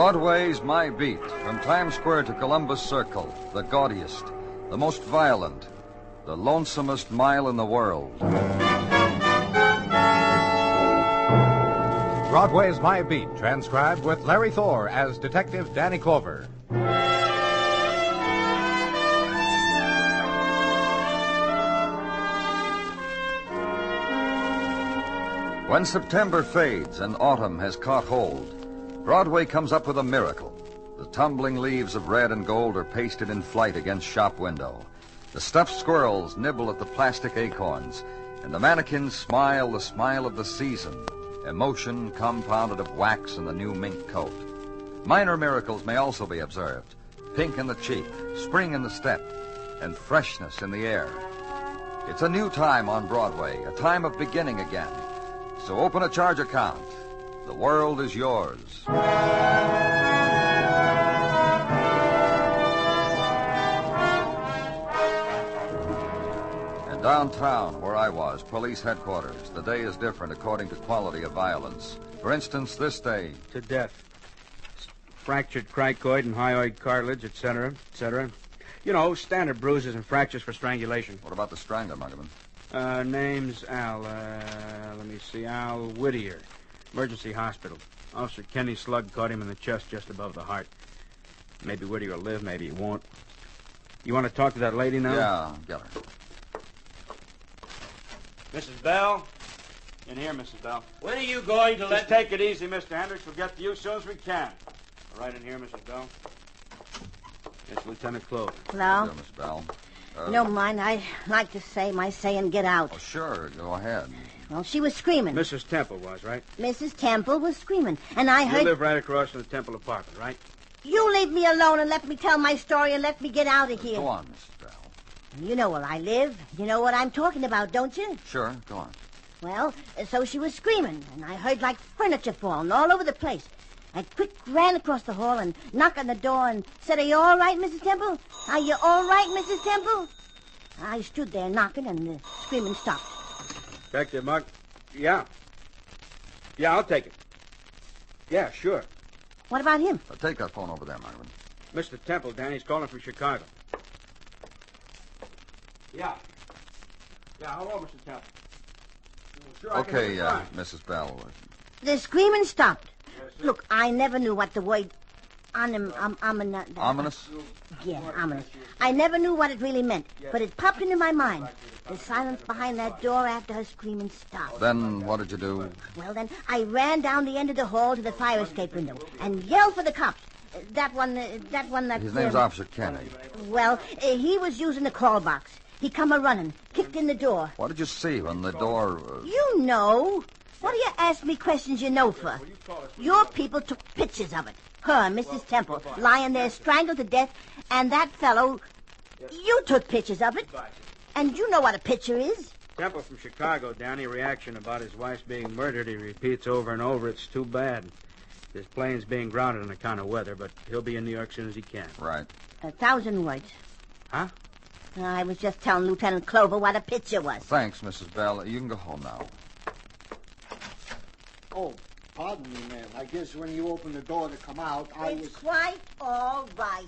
Broadway's My Beat, from Times Square to Columbus Circle, the gaudiest, the most violent, the lonesomest mile in the world. Broadway's My Beat, transcribed with Larry Thor as Detective Danny Clover. When September fades and autumn has caught hold, Broadway comes up with a miracle. The tumbling leaves of red and gold are pasted in flight against shop window. The stuffed squirrels nibble at the plastic acorns, and the mannequins smile the smile of the season, emotion compounded of wax and the new mink coat. Minor miracles may also be observed. Pink in the cheek, spring in the step, and freshness in the air. It's a new time on Broadway, a time of beginning again. So open a charge account. The world is yours. And downtown, where I was, police headquarters, the day is different according to quality of violence. For instance, this day. To death. Fractured cricoid and hyoid cartilage, etc., etc. You know, standard bruises and fractures for strangulation. What about the strangler, Muggerman? Name's Al, let me see, Al Whittier. Emergency hospital. Officer Kenny Slug caught him in the chest just above the heart. Maybe Whittier will live, maybe he won't. You want to talk to that lady now? Yeah, get her. Mrs. Bell? In here, Mrs. Bell. When are you going to Just take it easy, Mr. Hendricks. We'll get to you as soon as we can. All right, in here, Mrs. Bell. It's Lieutenant Clover. Hello? Hello, Miss Bell. Don't mind. I like to say my say and get out. Oh, sure. Go ahead. Well, she was screaming. Mrs. Temple was, right? Mrs. Temple was screaming, and I heard... You live right across from the Temple apartment, right? You leave me alone and let me tell my story and let me get out of here. Go on, Mrs. Bell. You know where I live. You know what I'm talking about, don't you? Sure, go on. Well, so she was screaming, and I heard like furniture falling all over the place. I quick ran across the hall and knocked on the door and said, "Are you all right, Mrs. Temple? Are you all right, Mrs. Temple?" I stood there knocking, and the screaming stopped. Detective Mark? Yeah. Yeah, I'll take it. Yeah, sure. What about him? Take that phone over there, Marvin. Mr. Temple, Danny's calling from Chicago. Yeah. Yeah, hello, Mr. Temple. Sure, Okay, Mrs. Bell. The screaming stopped. Yes, Look, I never knew what the word ominous... Yeah, ominous. I never knew what it really meant, but it popped into my mind. The silence behind that door after her screaming stopped. Then what did you do? Well, then I ran down the end of the hall to the fire escape window and yelled for the cops. That one that... His name's Officer Kenny. Well, he was using the crawl box. He come a-running, kicked in the door. What did you see when the door... You know. What do you ask me questions you know for? Your people took pictures of it. Her, Mrs. Temple, lying there strangled to death, and that fellow... You took pictures of it. And you know what a picture is. Temple from Chicago, Danny. Reaction about his wife's being murdered. He repeats over and over, it's too bad. His plane's being grounded on account of weather, but he'll be in New York as soon as he can. Right. 1,000 words. Huh? I was just telling Lieutenant Clover what a picture was. Thanks, Mrs. Bell. You can go home now. Oh, pardon me, ma'am. I guess when you opened the door to come out, It's quite all right.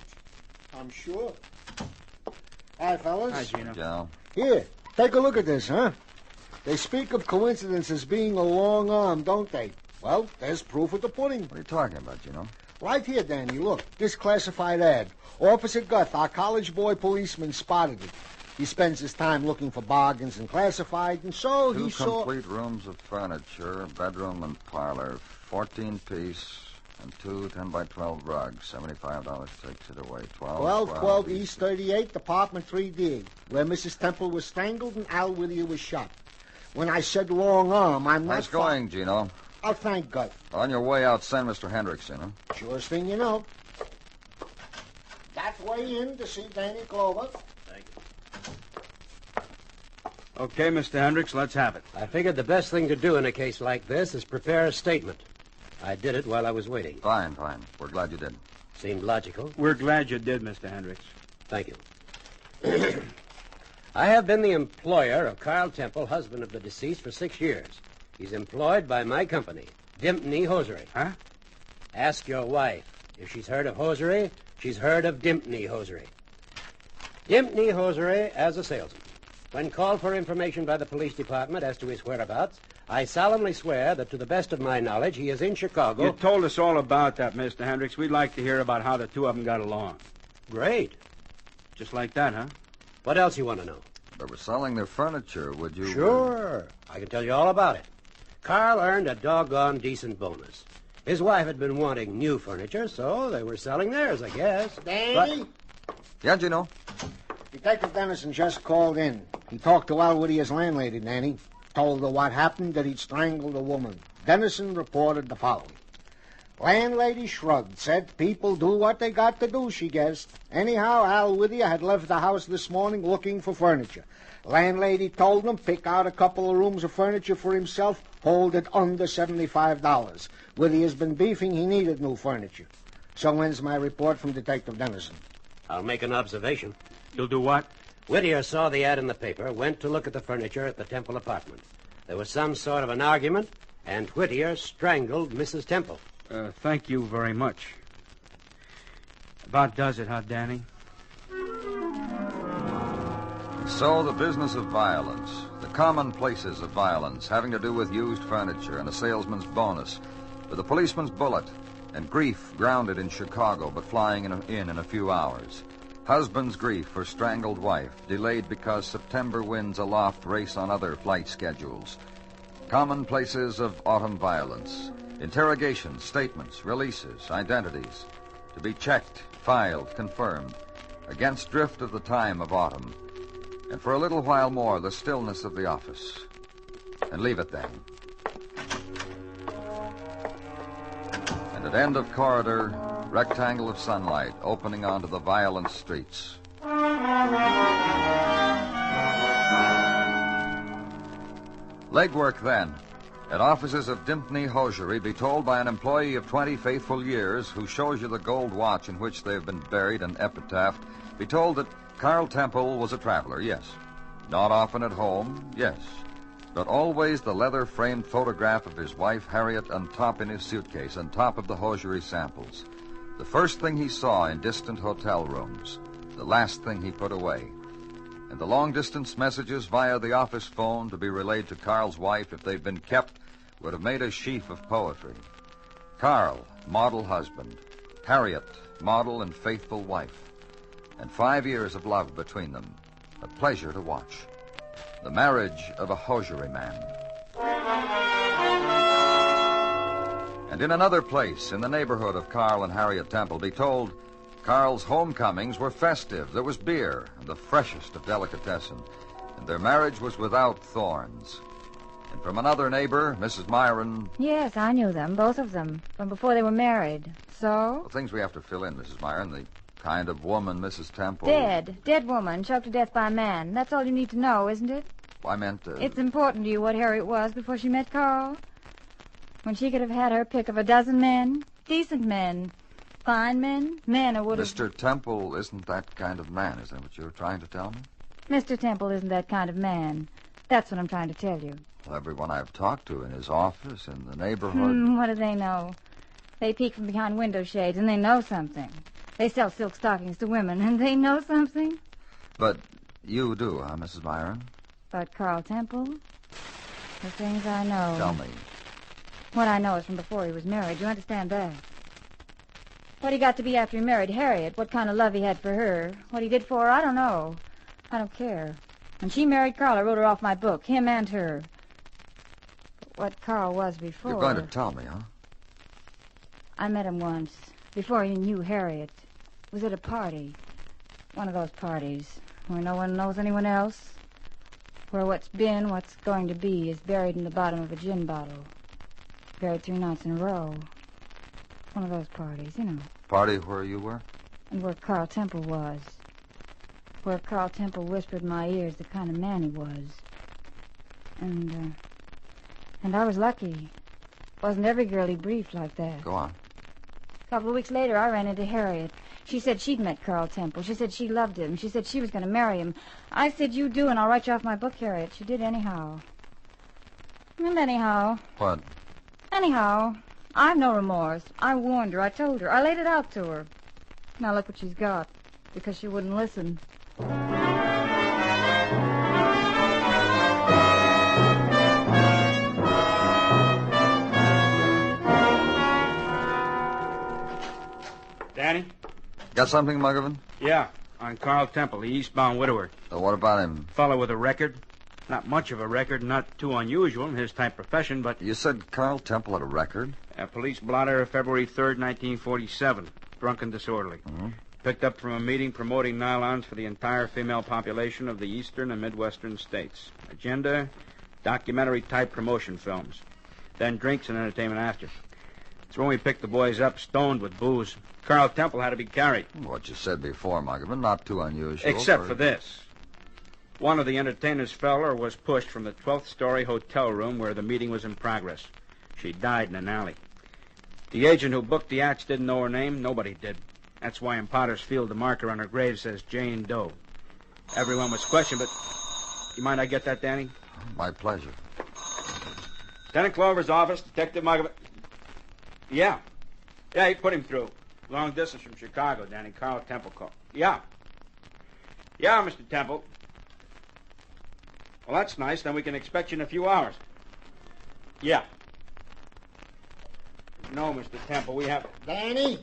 I'm sure. Hi, fellas. Hi, Gino. Joe. Here, take a look at this, huh? They speak of coincidence as being a long arm, don't they? Well, there's proof of the pudding. What are you talking about, Gino? Right here, Danny, look. This classified ad. Officer Guth, our college boy policeman, spotted it. He spends his time looking for bargains and classified, and so Two he saw... complete rooms of furniture, bedroom and parlor, 14-piece, and two 10-by-12 rugs. $75 takes it away. 12 East 38, Department 3D, where Mrs. Temple was strangled and Al Whittier was shot. When I said long arm, I'm not... Nice going, Gino. I'll thank God. On your way out, send Mr. Hendricks in, huh? Surest thing you know. That way in to see Danny Clover. Thank you. Okay, Mr. Hendricks, let's have it. I figured the best thing to do in a case like this is prepare a statement. I did it while I was waiting. Fine. We're glad you did. Seemed logical. We're glad you did, Mr. Hendricks. Thank you. I have been the employer of Carl Temple, husband of the deceased, for 6 years. He's employed by my company, Dimpney Hosiery. Huh? Ask your wife If she's heard of hosiery, she's heard of Dimpney hosiery. Dimpney hosiery as a salesman. When called for information by the police department as to his whereabouts, I solemnly swear that to the best of my knowledge, he is in Chicago. You told us all about that, Mr. Hendricks. We'd like to hear about how the two of them got along. Great. Just like that, huh? What else you want to know? They were selling their furniture. Would you... Sure. I can tell you all about it. Carl earned a doggone decent bonus. His wife had been wanting new furniture, so they were selling theirs, I guess. Danny? Yeah, Gino? Detective Dennison just called in. He talked to Al Whittier's landlady, Nanny. Told her what happened, that he'd strangled a woman. Dennison reported the following. Landlady shrugged, said people do what they got to do, she guessed. Anyhow, Al Whittier had left the house this morning looking for furniture. Landlady told him pick out a couple of rooms of furniture for himself, hold it under $75. Whittier's been beefing he needed new furniture. So ends my report from Detective Dennison. I'll make an observation. You'll do what? Whittier saw the ad in the paper, went to look at the furniture at the Temple apartment. There was some sort of an argument, and Whittier strangled Mrs. Temple. Thank you very much. About does it, huh, Danny? So the business of violence, the commonplaces of violence having to do with used furniture and a salesman's bonus, with a policeman's bullet, and grief grounded in Chicago but flying in a few hours. Husband's grief for strangled wife, delayed because September winds aloft race on other flight schedules. Commonplaces of autumn violence. Interrogations, statements, releases, identities. To be checked, filed, confirmed. Against drift of the time of autumn. And for a little while more, the stillness of the office. And leave it then. And at end of corridor, rectangle of sunlight opening onto the violent streets. Legwork then. At offices of Dimpney Hosiery, be told by an employee of 20 faithful years who shows you the gold watch in which they have been buried and epitaphed, be told that Carl Temple was a traveler, yes. Not often at home, yes. But always the leather-framed photograph of his wife, Harriet, on top in his suitcase, on top of the hosiery samples. The first thing he saw in distant hotel rooms, the last thing he put away. And the long-distance messages via the office phone to be relayed to Carl's wife if they'd been kept would have made a sheaf of poetry. Carl, model husband. Harriet, model and faithful wife. And 5 years of love between them. A pleasure to watch. The marriage of a hosiery man. And in another place, in the neighborhood of Carl and Harriet Temple, be told Carl's homecomings were festive. There was beer, and the freshest of delicatessen. And their marriage was without thorns. And from another neighbor, Mrs. Myron... Yes, I knew them, both of them, from before they were married. So? The things we have to fill in, Mrs. Myron. The kind of woman Mrs. Temple... Dead woman, choked to death by a man. That's all you need to know, isn't it? I meant... It's important to you what Harriet was before she met Carl. When she could have had her pick of a dozen men, decent men, fine men who would have... Mr. Temple isn't that kind of man, is that what you're trying to tell me? Mr. Temple isn't that kind of man. That's what I'm trying to tell you. Well, everyone I've talked to in his office, in the neighborhood... What do they know? They peek from behind window shades, and they know something. They sell silk stockings to women, and they know something. But you do, huh, Mrs. Myron? But Carl Temple? The things I know. Tell me. What I know is from before he was married. You understand that? What he got to be after he married Harriet, what kind of love he had for her, what he did for her, I don't know. I don't care. When she married Carl, I wrote her off my book, him and her. But what Carl was before... You're going to tell me, huh? I met him once, before he knew Harriet. It was at a party. One of those parties where no one knows anyone else. Where what's been, what's going to be, is buried in the bottom of a gin bottle. Buried 3 nights in a row. One of those parties, you know. Party where you were? And where Carl Temple was. Where Carl Temple whispered in my ears the kind of man he was. And I was lucky. Wasn't every girl he briefed like that. Go on. A couple of weeks later, I ran into Harriet. She said she'd met Carl Temple. She said she loved him. She said she was going to marry him. I said, you do, and I'll write you off my book, Harriet. She did anyhow. And anyhow... What? Anyhow, I've no remorse. I warned her. I told her. I laid it out to her. Now look what she's got. Because she wouldn't listen. Danny? Got something, Muggavan? Yeah, on Carl Temple, the eastbound widower. What about him? Fellow with a record. Not much of a record, not too unusual in his type profession, but... You said Carl Temple had a record? A police blotter of February 3rd, 1947. Drunk and disorderly. Mm-hmm. Picked up from a meeting promoting nylons for the entire female population of the eastern and midwestern states. Agenda, documentary-type promotion films. Then drinks and entertainment after. It's when we picked the boys up, stoned with booze. Carl Temple had to be carried. What you said before, Muggavan, not too unusual. Except for this. One of the entertainers fell or was pushed from the 12th story hotel room where the meeting was in progress. She died in an alley. The agent who booked the acts didn't know her name. Nobody did. That's why in Potter's Field the marker on her grave says Jane Doe. Everyone was questioned, but... You mind I get that, Danny? My pleasure. Lieutenant Clover's office, Detective Muggavan. Yeah. Yeah, he put him through. Long distance from Chicago, Danny. Carl Temple called. Yeah. Yeah, Mr. Temple. Well, that's nice. Then we can expect you in a few hours. Yeah. No, Mr. Temple, we have... Danny,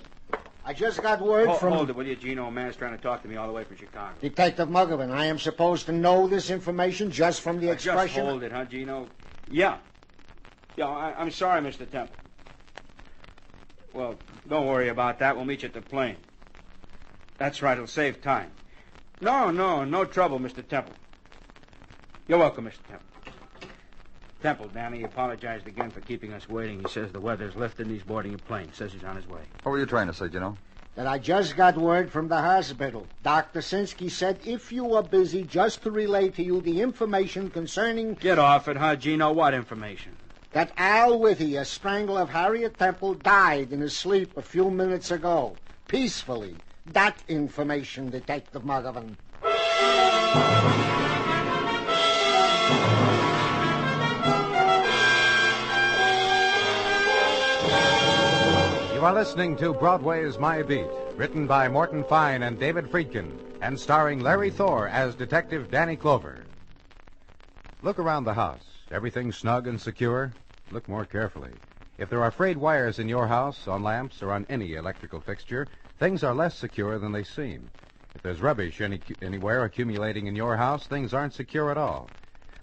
I just got word from... Hold it, will you, Gino? A man's trying to talk to me all the way from Chicago. Detective Muggavan, I am supposed to know this information just from the expression... Just hold it, huh, Gino? Yeah. Yeah, I'm sorry, Mr. Temple. Well, don't worry about that. We'll meet you at the plane. That's right. It'll save time. No trouble, Mr. Temple. You're welcome, Mr. Temple. Temple, Danny, he apologized again for keeping us waiting. He says the weather's lifted and he's boarding a plane. Says he's on his way. What were you trying to say, Gino? That I just got word from the hospital. Dr. Sinsky said if you are busy, just to relay to you the information concerning... Get off it, huh, Gino? What information? That Al Whitty, a strangler of Harriet Temple, died in his sleep a few minutes ago. Peacefully. That information, Detective Muggavan. You are listening to Broadway Is My Beat, written by Morton Fine and David Friedkin, and starring Larry Thor as Detective Danny Clover. Look around the house. Everything snug and secure? Look more carefully. If there are frayed wires in your house, on lamps, or on any electrical fixture, things are less secure than they seem. If there's rubbish anywhere accumulating in your house, things aren't secure at all.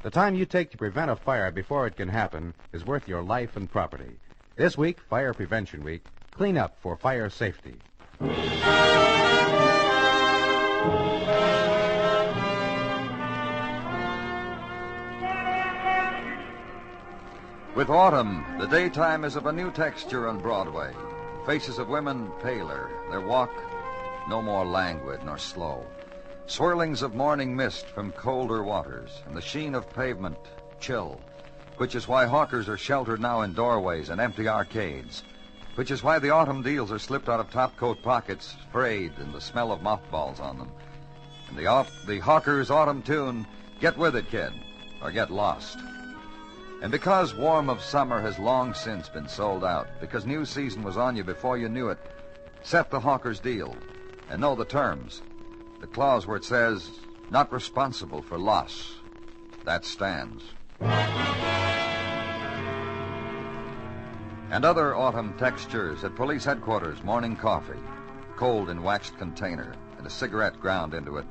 The time you take to prevent a fire before it can happen is worth your life and property. This week, Fire Prevention Week, clean up for fire safety. With autumn, the daytime is of a new texture on Broadway. Faces of women paler, their walk no more languid nor slow. Swirlings of morning mist from colder waters, and the sheen of pavement chill, which is why hawkers are sheltered now in doorways and empty arcades, which is why the autumn deals are slipped out of topcoat pockets, frayed, and the smell of mothballs on them. And the hawker's autumn tune, Get With It, Kid, or Get Lost. And because Warm of Summer has long since been sold out, because new season was on you before you knew it, set the hawker's deal and know the terms. The clause where it says, not responsible for loss. That stands. And other autumn textures at police headquarters, morning coffee, cold in waxed container, and a cigarette ground into it.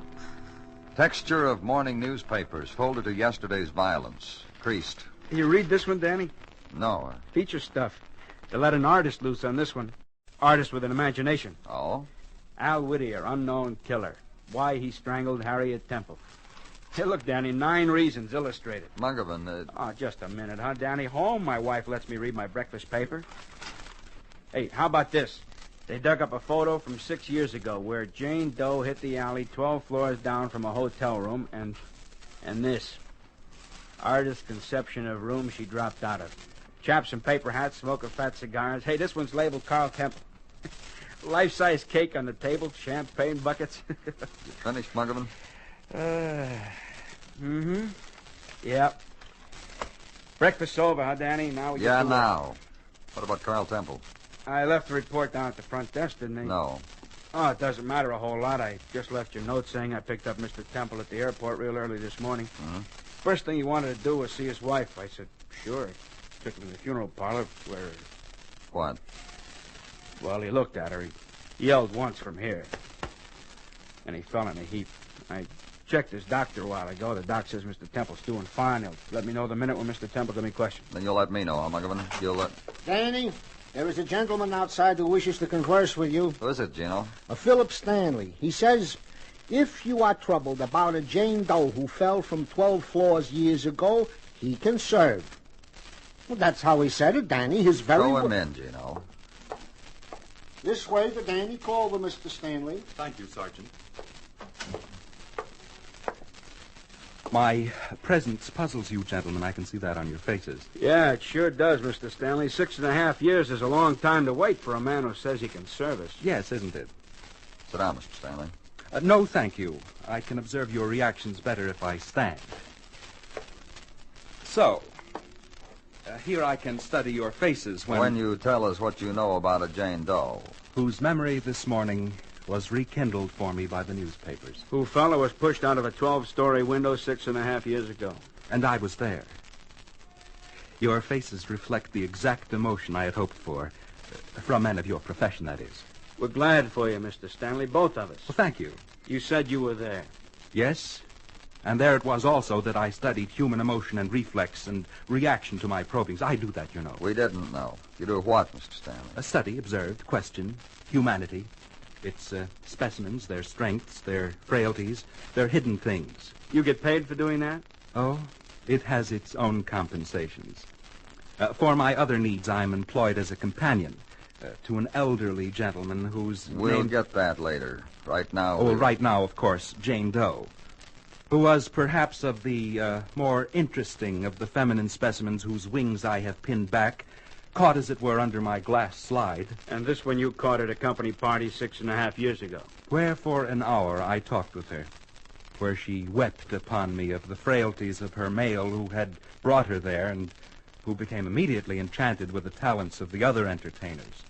Texture of morning newspapers folded to yesterday's violence, creased. You read this one, Danny? No. Feature stuff. They let an artist loose on this one. Artist with an imagination. Oh? Al Whittier, unknown killer. Why he strangled Harriet Temple. Hey, look, Danny, 9 reasons illustrated. Muggavan, Oh, just a minute, huh, Danny? Home, my wife lets me read my breakfast paper. Hey, how about this? They dug up a photo from 6 years ago where Jane Doe hit the alley 12 floors down from a hotel room, and this. Artist's conception of room she dropped out of. Chaps in paper hats, smoking fat cigars. Hey, this one's labeled Carl Temple. Life-size cake on the table, champagne buckets. you finished, Muggavan? Yep. Breakfast's over, huh, Danny? Now we Yeah, get to work. now. What about Carl Temple? I left the report down at the front desk, didn't I? No. Oh, it doesn't matter a whole lot. I just left your note saying I picked up Mr. Temple at the airport real early this morning. Mm-hmm. First thing he wanted to do was see his wife. I said, sure. Took him to the funeral parlor where... What? Well, he looked at her. He yelled once from here. And he fell in a heap. I checked his doctor a while ago. The doc says Mr. Temple's doing fine. He'll let me know the minute when Mr. Temple's any questions. Then you'll let me know, huh, McGovern? You'll let... Danny, there is a gentleman outside who wishes to converse with you. Who is it, Gino? A Philip Stanley. He says, if you are troubled about a Jane Doe who fell from 12 floors years ago, he can serve. Well, that's how he said it, Danny. His very... Throw him in, Gino. This way to Danny Culver, Mr. Stanley. Thank you, Sergeant. My presence puzzles you, gentlemen. I can see that on your faces. Yeah, it sure does, Mr. Stanley. 6.5 years is a long time to wait for a man who says he can serve us. Yes, isn't it? Sit down, Mr. Stanley. No, thank you. I can observe your reactions better if I stand. So, here I can study your faces When you tell us what you know about a Jane Doe. Whose memory this morning was rekindled for me by the newspapers. Who fella was pushed out of a 12-story window 6.5 years ago. And I was there. Your faces reflect the exact emotion I had hoped for. From men of your profession, that is. We're glad for you, Mr. Stanley, both of us. Well, thank you. You said you were there. Yes, and there it was also that I studied human emotion and reflex and reaction to my probings. I do that, you know. We didn't know. You do what, Mr. Stanley? A study, observed, question, humanity, its specimens, their strengths, their frailties, their hidden things. You get paid for doing that? Oh, it has its own compensations. For my other needs, I'm employed as a companion to an elderly gentleman whose We'll name... get that later. Right now... Oh, right now, of course, Jane Doe, who was perhaps of the more interesting of the feminine specimens whose wings I have pinned back, caught, as it were, under my glass slide. And this one you caught at a company party 6.5 years ago. Where for an hour I talked with her, where she wept upon me of the frailties of her male who had brought her there and who became immediately enchanted with the talents of the other entertainers,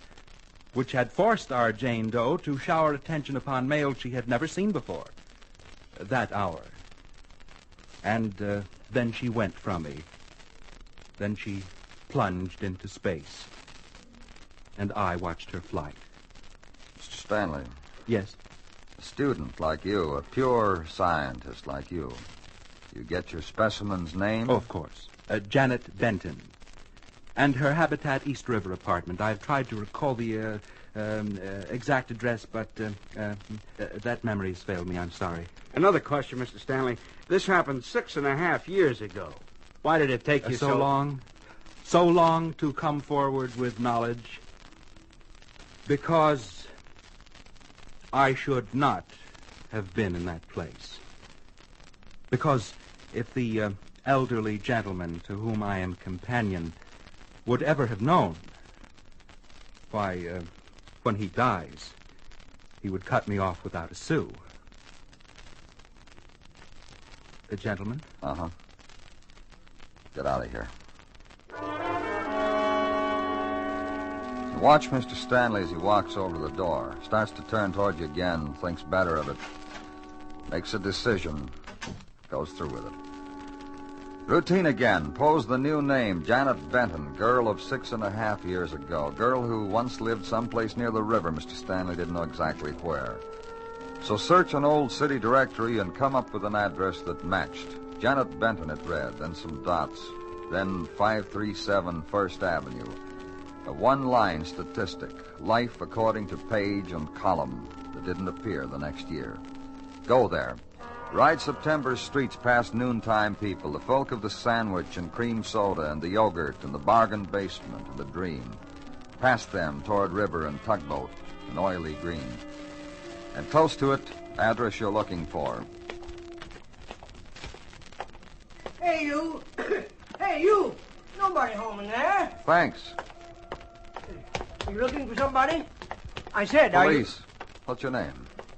which had forced our Jane Doe to shower attention upon males she had never seen before. That hour. And then she went from me. Then she plunged into space. And I watched her flight. Mr. Stanley. Yes? A student like you, a pure scientist like you. You get your specimen's name? Oh, of course. Janet Benton. And her Habitat East River apartment. I've tried to recall the exact address, but that memory has failed me. I'm sorry. Another question, Mr. Stanley. This happened 6.5 years ago. Why did it take you so long? So long to come forward with knowledge? Because I should not have been in that place. Because if the elderly gentleman to whom I am companion would ever have known, why, when he dies, he would cut me off without a sou. The gentleman? Uh-huh. Get out of here. You watch Mr. Stanley as he walks over to the door. Starts to turn toward you again, thinks better of it. Makes a decision. Goes through with it. Routine again. Pose the new name, Janet Benton, girl of 6.5 years ago. Girl who once lived someplace near the river. Mr. Stanley didn't know exactly where. So search an old city directory and come up with an address that matched. Janet Benton, it read, then some dots. Then 537 First Avenue. A one-line statistic. Life according to page and column that didn't appear the next year. Go there. Ride September's streets past noontime people, the folk of the sandwich and cream soda and the yogurt and the bargain basement and the dream. Past them toward river and tugboat, an oily green. And close to it, address you're looking for. Hey, you. Hey, you. Nobody home in there. Thanks. You looking for somebody? I said, are you... Police. What's your name?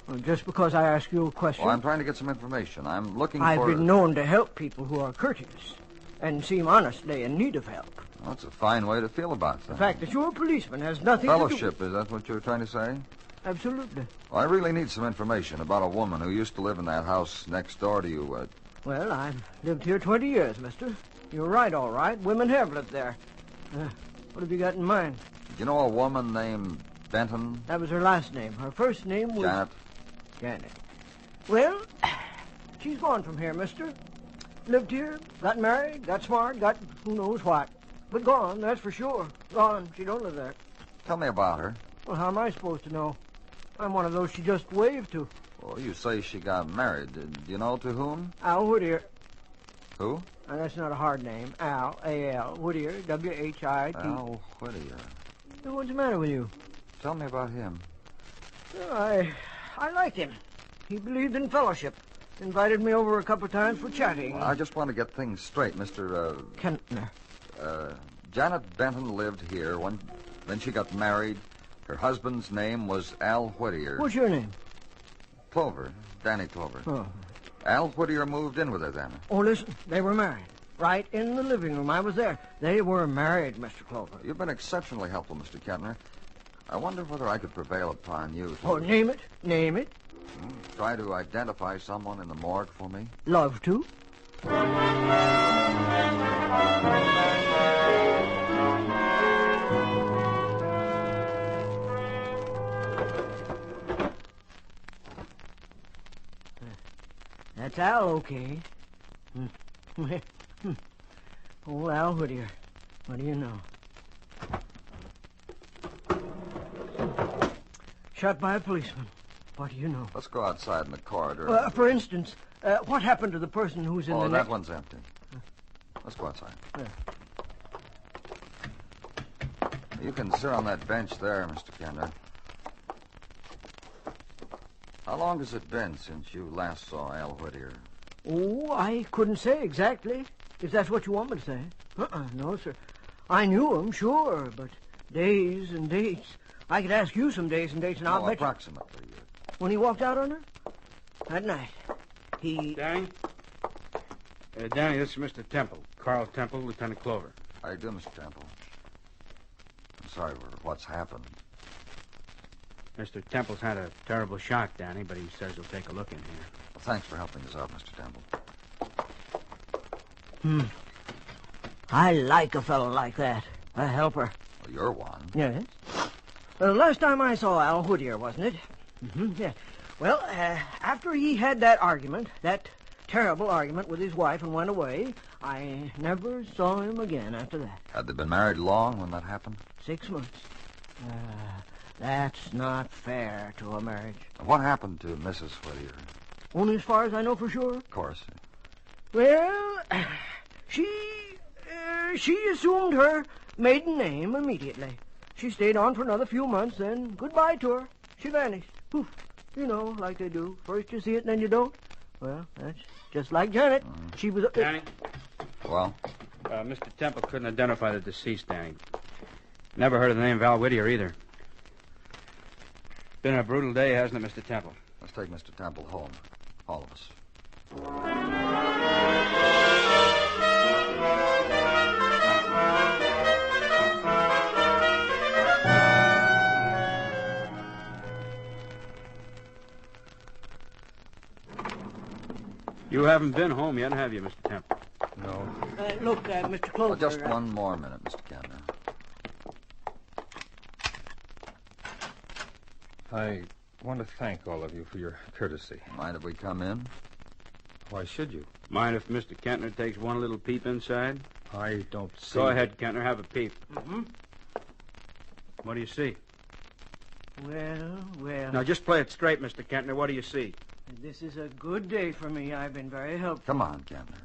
Well, just because I ask you a question. Well, I'm trying to get some information. I'm looking I've for... been known to help people who are courteous and seem honestly in need of help. Well, that's a fine way to feel about things. The fact that you're a policeman has nothing to do Fellowship, is that what you're trying to say? Absolutely. Well, I really need some information about a woman who used to live in that house next door to you. Well, I've lived here 20 years, mister. You're right, all right. Women have lived there. What have you got in mind? Do you know a woman named Benton? That was her last name. Her first name was... Janet? Janet. Well, she's gone from here, mister. Lived here, got married, got smart, got who knows what. But gone, that's for sure. Gone. She don't live there. Tell me about her. Well, how am I supposed to know? I'm one of those she just waved to. Well, you say she got married. Do you know to whom? Al Whittier. Who? That's not a hard name. Al, A-L, Whittier, W-H-I-T. Al Whittier. What's the matter with you? Tell me about him. Well, I liked him. He believed in fellowship. Invited me over a couple of times for chatting. Well, I just want to get things straight, Mr. Kentner. Janet Benton lived here. Then she got married. Her husband's name was Al Whittier. What's your name? Clover. Danny Clover. Oh. Al Whittier moved in with her then. Oh, listen. They were married. Right in the living room. I was there. They were married, Mr. Clover. You've been exceptionally helpful, Mr. Kentner. I wonder whether I could prevail upon you to... Oh, name it. Name it. Try to identify someone in the morgue for me. Love to. That's Al, okay. Oh, Al Whittier. What do you know? Shot by a policeman. What do you know? Let's go outside in the corridor. For instance, what happened to the person who's in the... Oh, that one's empty. Let's go outside. You can sit on that bench there, Mr. Kentner. How long has it been since you last saw Al Whittier? Oh, I couldn't say exactly, if that's what you want me to say. No, sir. I knew him, sure, but days and dates. I could ask you some days and dates, and I'll bet approximately. When he walked out on her? That night. Danny? Danny, this is Mr. Temple. Carl Temple, Lieutenant Clover. How you doing, Mr. Temple? I'm sorry for what's happened. Mr. Temple's had a terrible shock, Danny, but he says he'll take a look in here. Well, thanks for helping us out, Mr. Temple. I like a fellow like that. A helper. Well, you're one. Yes. Last time I saw Al Whittier, wasn't it? Yeah. Well, after he had that argument, that terrible argument with his wife and went away, I never saw him again after that. Had they been married long when that happened? 6 months. That's not fair to a marriage. What happened to Mrs. Whittier? Only as far as I know for sure. Of course. Well, she assumed her maiden name immediately. She stayed on for another few months, then goodbye to her. She vanished. Poof. You know, like they do. First you see it, and then you don't. Well, that's just like Janet. She was... Danny? Well? Mr. Temple couldn't identify the deceased, Danny. Never heard of the name Val Whittier either. Been a brutal day, hasn't it, Mr. Temple? Let's take Mr. Temple home. All of us. You haven't been home yet, have you, Mr. Temple? No. Look, Mr. Clover... Just one more minute, Mr. Kentner. I want to thank all of you for your courtesy. Mind if we come in? Why should you? Mind if Mr. Kentner takes one little peep inside? I don't see... Go ahead, Kentner, have a peep. Mm-hmm. What do you see? Well... Now, just play it straight, Mr. Kentner. What do you see? This is a good day for me. I've been very helpful. Come on, Kentner.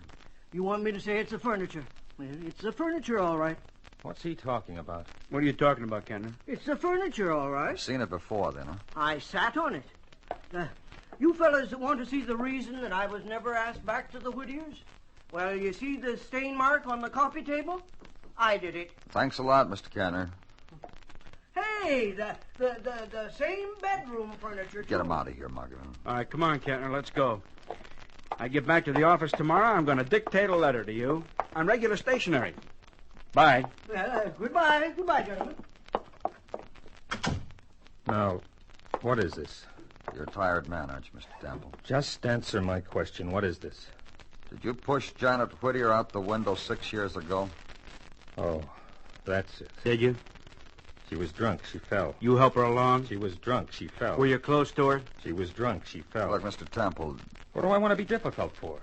You want me to say it's the furniture? Well, it's the furniture, all right. What's he talking about? What are you talking about, Kentner? It's the furniture, all right. I've seen it before, then, huh? I sat on it. You fellas want to see the reason that I was never asked back to the Whittiers? Well, you see the stain mark on the coffee table? I did it. Thanks a lot, Mr. Kentner. Hey, the same bedroom furniture, too. Get him out of here, Muggavan. All right, come on, Kentner, let's go. I get back to the office tomorrow, I'm going to dictate a letter to you. On regular stationery. Bye. Goodbye, gentlemen. Now, what is this? You're a tired man, aren't you, Mr. Temple? Just answer my question. What is this? Did you push Janet Whittier out the window 6 years ago? Oh, that's it. Did you? She was drunk. She fell. You help her along? She was drunk. She fell. Were you close to her? She was drunk. She fell. Look, Mr. Temple. What do I want to be difficult for?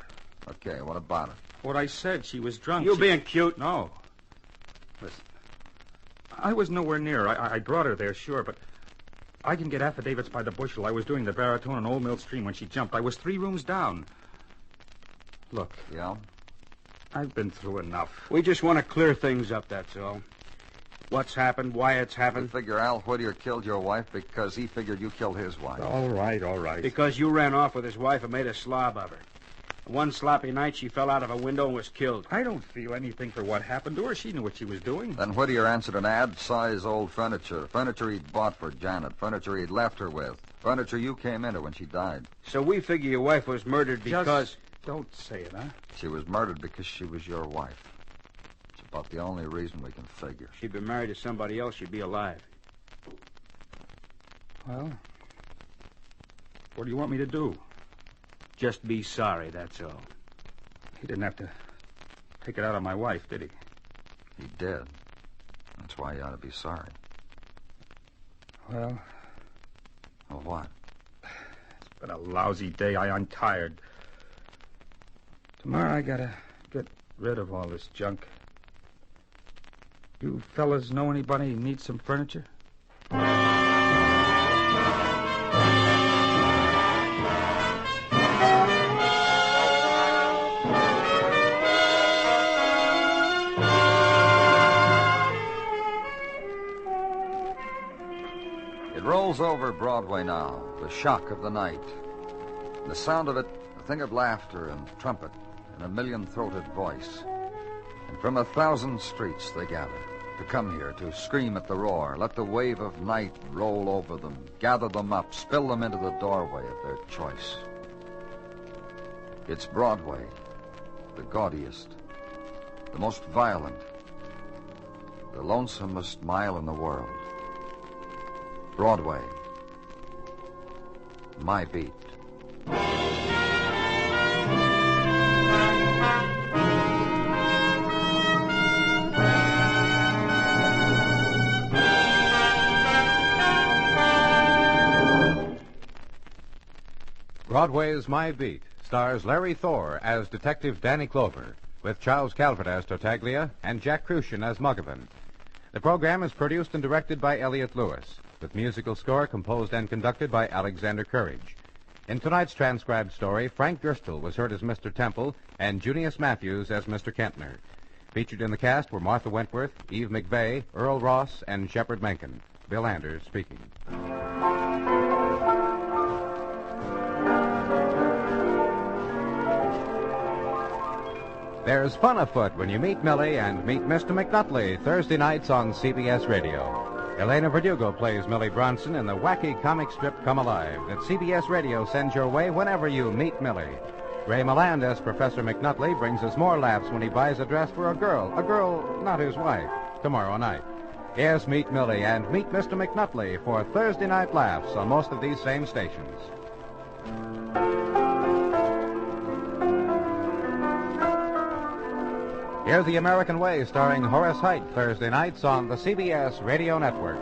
Okay, what about it? What I said. She was drunk. You being cute? No. Listen. I was nowhere near. I brought her there, sure, but I can get affidavits by the bushel. I was doing the baritone on Old Mill Stream when she jumped. I was 3 rooms down. Look. Yeah? I've been through enough. We just want to clear things up, that's all. What's happened, why it's You happened. figure Al Whittier killed your wife because he figured you killed his wife. All right. Because you ran off with his wife and made a slob of her. One sloppy night, she fell out of a window and was killed. I don't feel anything for what happened to her. She knew what she was doing. Then Whittier answered an ad, saw his old furniture. Furniture he'd bought for Janet. Furniture he'd left her with. Furniture you came into when she died. So we figure your wife was murdered because... Just don't say it, huh? She was murdered because she was your wife. It's about the only reason we can figure. If she'd been married to somebody else, she'd be alive. Well, what do you want me to do? Just be sorry, that's all. He didn't have to take it out on my wife, did he? He did. That's why you ought to be sorry. Well, Well, what? it's been a lousy day. I'm tired. Tomorrow I gotta get rid of all this junk. You fellas know anybody who needs some furniture? It rolls over Broadway now, the shock of the night. The sound of it, a thing of laughter and trumpet and a million-throated voice. And from 1,000 streets they gather to come here to scream at the roar, let the wave of night roll over them, gather them up, spill them into the doorway of their choice. It's Broadway, the gaudiest, the most violent, the lonesomest mile in the world. Broadway, my beat. Broadway Is My Beat stars Larry Thor as Detective Danny Clover, with Charles Calvert as Tartaglia and Jack Crucian as Muggavan. The program is produced and directed by Elliott Lewis, with musical score composed and conducted by Alexander Courage. In tonight's transcribed story, Frank Gerstle was heard as Mr. Temple and Junius Matthews as Mr. Kentner. Featured in the cast were Martha Wentworth, Eve McVeigh, Earl Ross, and Shepard Menken. Bill Anders speaking. There's fun afoot when you meet Millie and meet Mr. McNutley Thursday nights on CBS Radio. Elena Verdugo plays Millie Bronson in the wacky comic strip Come Alive that CBS Radio sends your way whenever you meet Millie. Ray Milland as Professor McNutley brings us more laughs when he buys a dress for a girl not his wife, tomorrow night. Yes, meet Millie and meet Mr. McNutley for Thursday night laughs on most of these same stations. Hear The American Way starring Horace Heidt Thursday nights on the CBS Radio Network.